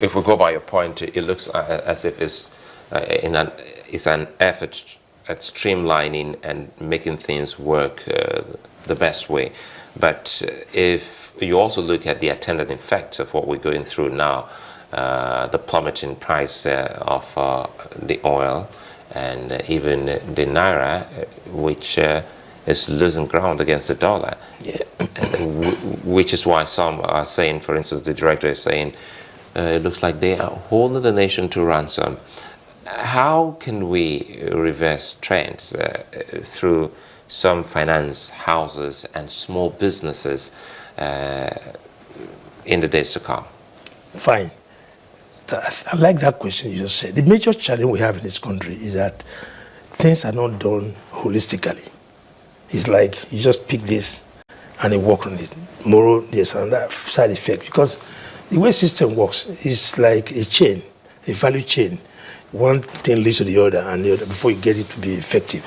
if we go by your point, it looks as if it's an effort at streamlining and making things work the best way. But if you also look at the attendant effects of what we're going through now, the plummeting price of the oil and even the naira, which is losing ground against the dollar, which is why some are saying, for instance, the director is saying, it looks like they are holding the nation to ransom. How can we reverse trends through some finance houses and small businesses in the days to come? Fine. I like that question you just said. The major challenge we have in this country is that things are not done holistically. It's like you just pick this and you work on it. Tomorrow there's another side effect, because the way system works is like a chain, a value chain. One thing leads to the other and the other before you get it to be effective.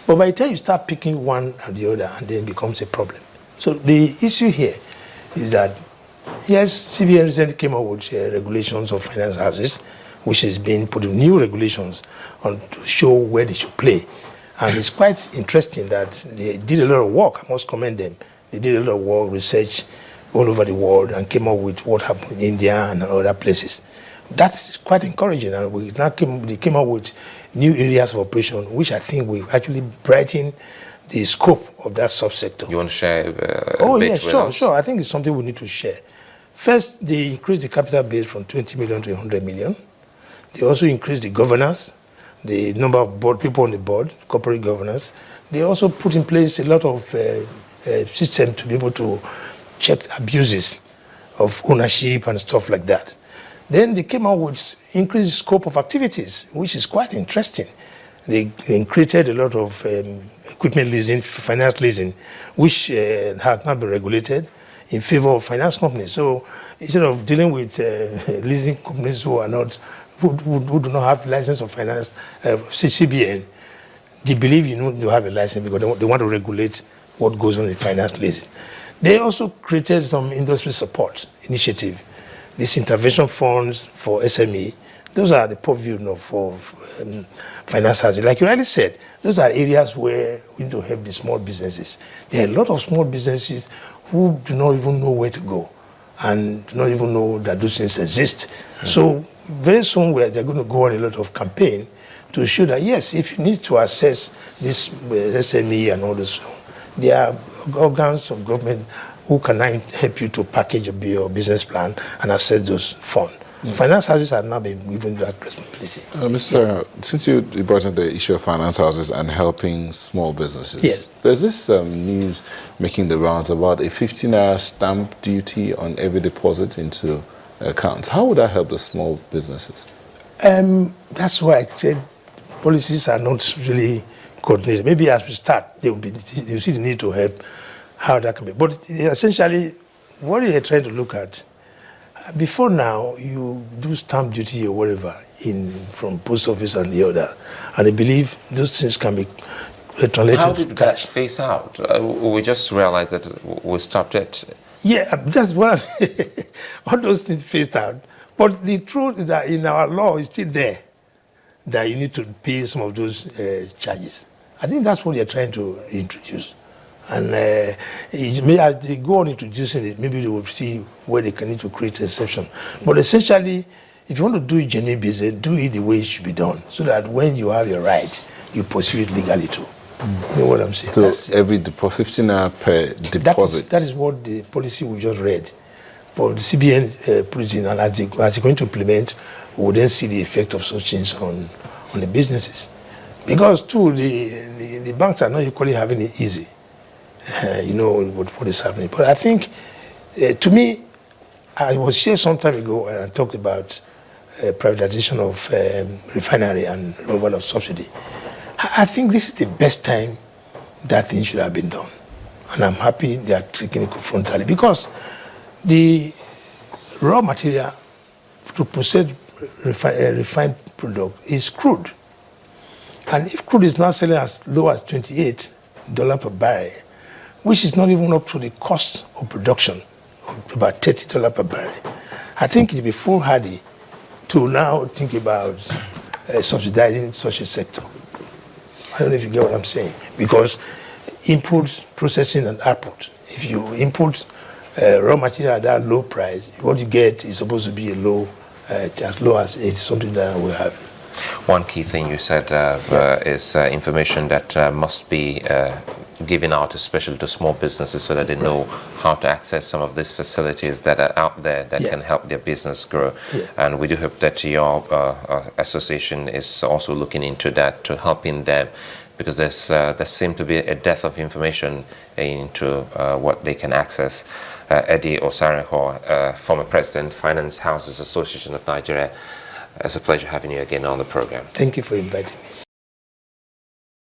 But by the time you start picking one and the other, and then it becomes a problem. So the issue here is that, yes, CBN recently came up with regulations of finance houses, which has been put in new regulations on to show where they should play. And it's quite interesting that they did a lot of work. I must commend them. They did a lot of work, research all over the world, and came up with what happened in India and other places. That's quite encouraging. And they came up with new areas of operation, which I think will actually brighten the scope of that subsector. You want to share a bit with us? Sure. I think it's something we need to share. First, they increased the capital base from 20 million to 100 million. They also increased the governance, the number of people on the board, corporate governance. They also put in place a lot of systems to be able to check abuses of ownership and stuff like that. Then they came out with increased scope of activities, which is quite interesting. They created a lot of equipment leasing, finance leasing, which has now been regulated in favor of finance companies. So instead of dealing with leasing companies who do not have license of finance, CBN, they believe you need to have a license because they want to regulate what goes on in finance leasing. They also created some industry support initiative. These intervention funds for SME, those are the purview for finance houses. Like you rightly said, those are areas where we need to help the small businesses. There are a lot of small businesses who do not even know where to go and do not even know that those things exist. So very soon they're going to go on a lot of campaign to show that, yes, if you need to assess this SME and all this, there are organs of government who can help you to package your business plan and assess those funds. Finance houses have now been given that responsibility. Mr. Since you brought in the issue of finance houses and helping small businesses, yes, there's this news making the rounds about a 15-hour stamp duty on every deposit into accounts. How would that help the small businesses? That's why I said policies are not really coordinated. Maybe as we start, they'll see the need to help how that can be. But essentially, what you're trying to look at, before now, you do stamp duty or whatever from post office and the other, and I believe those things can be translated. How did that phase out? We just realized that we stopped it. Yeah, that's what all those things phased out. But the truth is that in our law, it's still there that you need to pay some of those charges. I think that's what they're trying to introduce. And as they go on introducing it, maybe they will see where they can need to create an exception. But essentially, if you want to do genuine business, do it the way it should be done, so that when you have your right, you pursue it legally too. You know what I'm saying? So every 15 hours per deposit. That is what the policy we just read. But the CBN put it in, and as they're going to implement, we will then see the effect of such things on the businesses. Because too, the banks are not equally having it easy. You know what is happening. But I think, to me, I was here some time ago and I talked about privatization of refinery and removal of subsidy. I think this is the best time that things should have been done. And I'm happy they are taking it frontally, because the raw material to process refined product is crude. And if crude is now selling as low as $28 per barrel, which is not even up to the cost of production of about $30 per barrel, I think it'd be foolhardy to now think about subsidizing such a sector. I don't know if you get what I'm saying. Because input, processing, and output. If you input raw material at that low price, what you get is supposed to be a low, as low as it's something that we have. One key thing you said is information that must be given out, especially to small businesses, so that they know how to access some of these facilities that are out there that can help their business grow. And we do hope that your association is also looking into that, to helping them, because there seems to be a depth of information into what they can access. Eddie Osareho, former president, Finance Houses Association of Nigeria. It's a pleasure having you again on the program. Thank you for inviting me.